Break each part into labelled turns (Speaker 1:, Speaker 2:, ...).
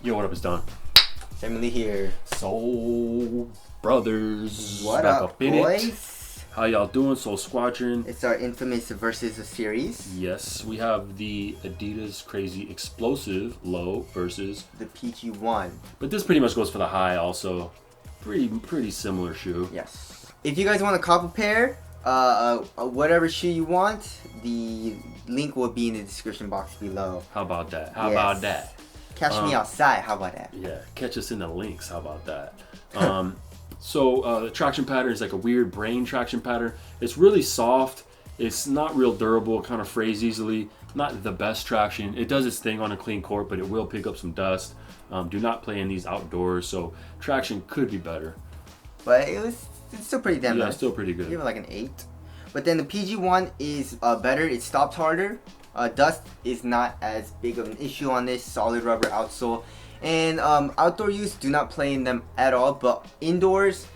Speaker 1: Yo, what up? It's Don.
Speaker 2: Emily here.
Speaker 1: Soul Brothers.
Speaker 2: What
Speaker 1: back
Speaker 2: up,
Speaker 1: in it.
Speaker 2: boys?
Speaker 1: How y'all doing, Soul Squadron?
Speaker 2: It's our infamous versus a series.
Speaker 1: Yes, we have the Adidas Crazy Explosive Low versus
Speaker 2: the PG1.
Speaker 1: But this pretty much goes for the high also. Pretty similar shoe.
Speaker 2: Yes. If you guys want to cop a pair, whatever shoe you want, the link will be in the description box below.
Speaker 1: How about that? How about that?
Speaker 2: Catch me outside. How about that?
Speaker 1: Yeah, catch us in the links. How about that? So the traction pattern is like a weird brain traction pattern. It's really soft. It's not real durable. It kind of frays easily. Not the best traction. It does its thing on a clean court, but it will pick up some dust. Do not play in these outdoors, so traction could be better.
Speaker 2: But it's still pretty damn nice.
Speaker 1: Yeah, still pretty good.
Speaker 2: Give it like an 8. But then the PG1 is better. It stops harder. Dust is not as big of an issue on this. Solid rubber outsole. And outdoor use, do not play in them at all. But indoors,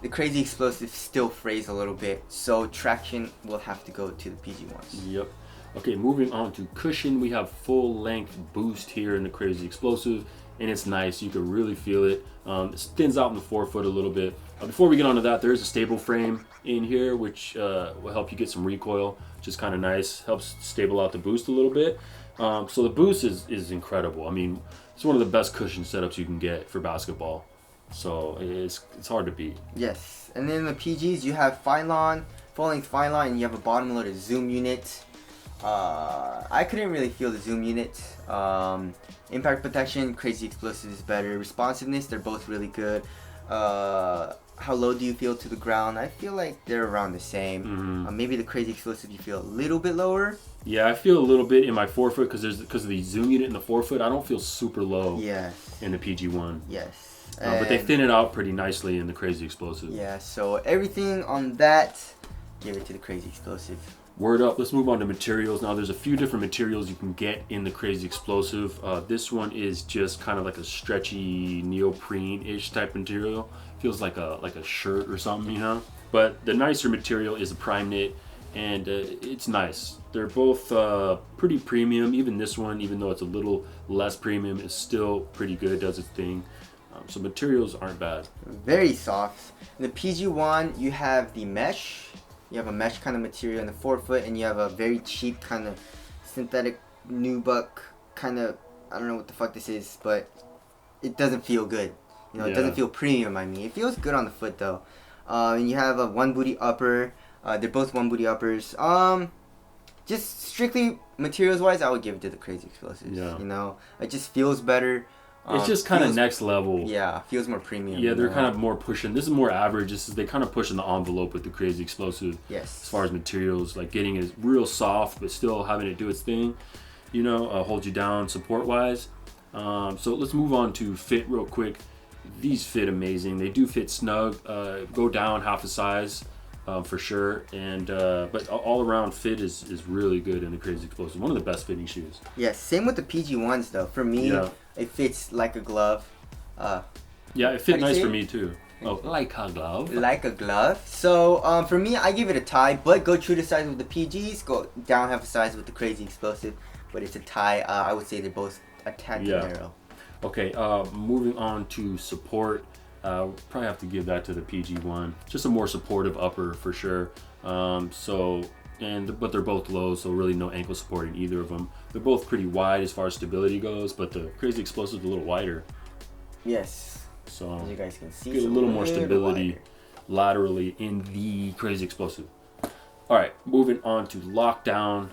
Speaker 2: the Crazy Explosive still frays a little bit. So traction will have to go to the PG1s.
Speaker 1: Yep. Okay, moving on to cushion. We have full length boost here in the Crazy Explosive. And it's nice. You can really feel it. It thins out in the forefoot a little bit. Before we get onto that, there is a stable frame in here, which will help you get some recoil, which is kind of nice. Helps stable out the boost a little bit. So the boost is incredible. I mean, it's one of the best cushion setups you can get for basketball. So it's hard to beat.
Speaker 2: Yes. And then the PGs, you have Phylon, full-length Phylon, and you have a bottom-loaded zoom unit. I couldn't really feel the zoom unit. Impact protection, Crazy Explosive is better. Responsiveness, they're both really good. How low do you feel to the ground? I feel like they're around the same.
Speaker 1: Mm-hmm.
Speaker 2: Maybe the Crazy Explosive you feel a little bit lower.
Speaker 1: Yeah, I feel a little bit in my forefoot because of the zoom unit in the forefoot. I don't feel super low.
Speaker 2: Yes.
Speaker 1: In the PG1.
Speaker 2: Yes.
Speaker 1: But they thin it out pretty nicely in the Crazy Explosive.
Speaker 2: Yeah. So everything on that, give it to the Crazy Explosive.
Speaker 1: Word up. Let's move on to materials. Now, there's a few different materials you can get in the Crazy Explosive. This one is just kind of like a stretchy neoprene-ish type material. Feels like a shirt or something, you know? But the nicer material is a prime knit, and it's nice. They're both pretty premium. Even this one, even though it's a little less premium, is still pretty good, does its thing. So materials aren't bad.
Speaker 2: Very soft. In the PG1, you have the mesh. You have a mesh kind of material in the forefoot, and you have a very cheap kind of synthetic nubuck kind of, I don't know what the fuck this is, but it doesn't feel good. You know, It doesn't feel premium, I mean. It feels good on the foot, though. And you have a one booty upper. They're both one booty uppers. Just strictly materials-wise, I would give it to the Crazy Explosives.
Speaker 1: Yeah.
Speaker 2: You know, it just feels better.
Speaker 1: It's just kind of next level.
Speaker 2: Yeah, feels more premium.
Speaker 1: Yeah, they're kind of more pushing. This is more average. They kind of pushing the envelope with the Crazy Explosive.
Speaker 2: Yes.
Speaker 1: As far as materials, like getting it real soft, but still having it do its thing. You know, hold you down support-wise. So let's move on to fit real quick. These fit amazing. They do fit snug. Go down half a size for sure. And but all around fit is really good in the Crazy Explosive. One of the best fitting shoes.
Speaker 2: Yeah, same with the PG1s though. For me, it fits like a glove.
Speaker 1: Yeah, it fit nice for me too. Oh, like a glove.
Speaker 2: Like a glove. So for me, I give it a tie, but go true to size with the PGs, go down half a size with the Crazy Explosive. But it's a tie. I would say they're both a tad too narrow. Okay,
Speaker 1: moving on to support. Probably have to give that to the PG1. Just a more supportive upper for sure. But they're both low, so really no ankle support in either of them. They're both pretty wide as far as stability goes, but the Crazy Explosive is a little wider.
Speaker 2: Yes.
Speaker 1: So
Speaker 2: as you guys can see,
Speaker 1: get a little more stability laterally in the Crazy Explosive. All right, moving on to lockdown.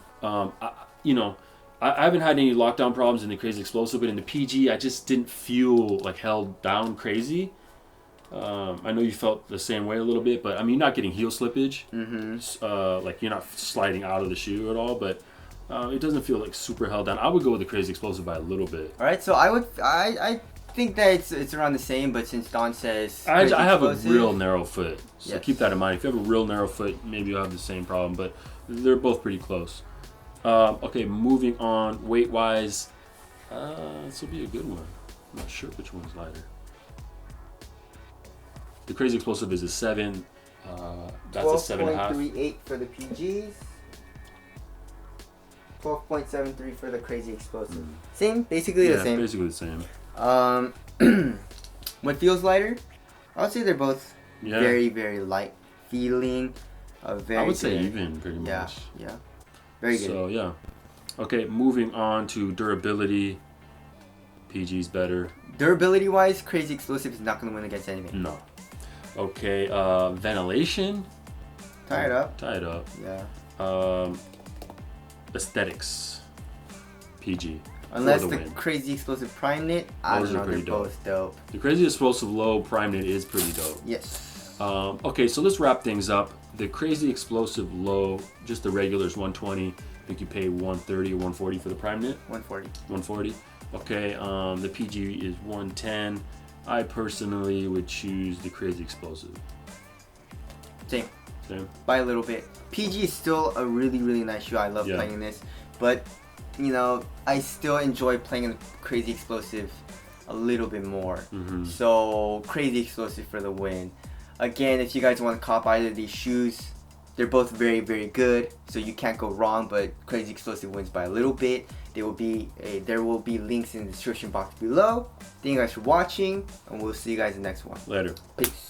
Speaker 1: I haven't had any lockdown problems in the Crazy Explosive, but in the PG, I just didn't feel like held down crazy. I know you felt the same way a little bit, but I mean, you're not getting heel slippage. Like you're not sliding out of the shoe at all, but it doesn't feel like super held down. I would go with the Crazy Explosive by a little bit.
Speaker 2: All right, so I think that it's around the same, but since Don says
Speaker 1: I have a real narrow foot, so
Speaker 2: yes.
Speaker 1: Keep that in mind. If you have a real narrow foot, maybe you'll have the same problem, but they're both pretty close. Okay, moving on. Weight wise, this will be a good one. I'm not sure which one's lighter. The Crazy Explosive is a 7. That's a 7.5.
Speaker 2: 12.38 for the PGs. 12.73 for the Crazy Explosive. Same, basically the same.
Speaker 1: Basically the same.
Speaker 2: What feels lighter? I would say they're both
Speaker 1: Yeah.
Speaker 2: very, very light feeling. Very
Speaker 1: I would say
Speaker 2: good.
Speaker 1: even pretty much.
Speaker 2: Yeah, yeah. Very good.
Speaker 1: So yeah. Okay, moving on to durability. PG's better.
Speaker 2: Durability wise, Crazy Explosive is not going to win against anything.
Speaker 1: No. Okay, ventilation.
Speaker 2: Tie it up.
Speaker 1: Tie it up.
Speaker 2: Yeah.
Speaker 1: Aesthetics. PG.
Speaker 2: Unless
Speaker 1: For
Speaker 2: the
Speaker 1: win.
Speaker 2: Crazy Explosive Prime Knit, I
Speaker 1: Those
Speaker 2: don't
Speaker 1: are
Speaker 2: know, they're
Speaker 1: pretty dope.
Speaker 2: both dope.
Speaker 1: The Crazy Explosive Low Prime Knit is pretty dope.
Speaker 2: Yes.
Speaker 1: Okay, so let's wrap things up. The Crazy Explosive Low, just the regular is 120. I think you pay 130 or 140 for the Prime Knit.
Speaker 2: 140.
Speaker 1: 140. Okay, the PG is 110. I personally would choose the Crazy Explosive.
Speaker 2: Same.
Speaker 1: Same.
Speaker 2: By a little bit. PG is still a really, really nice shoe. I love
Speaker 1: Yeah.
Speaker 2: playing in this. But, you know, I still enjoy playing in the Crazy Explosive a little bit more.
Speaker 1: Mm-hmm.
Speaker 2: So, Crazy Explosive for the win. Again, if you guys want to cop either of these shoes, they're both very, very good. So you can't go wrong, but Crazy Explosive wins by a little bit. There will be links in the description box below. Thank you guys for watching, and we'll see you guys in the next one.
Speaker 1: Later.
Speaker 2: Peace.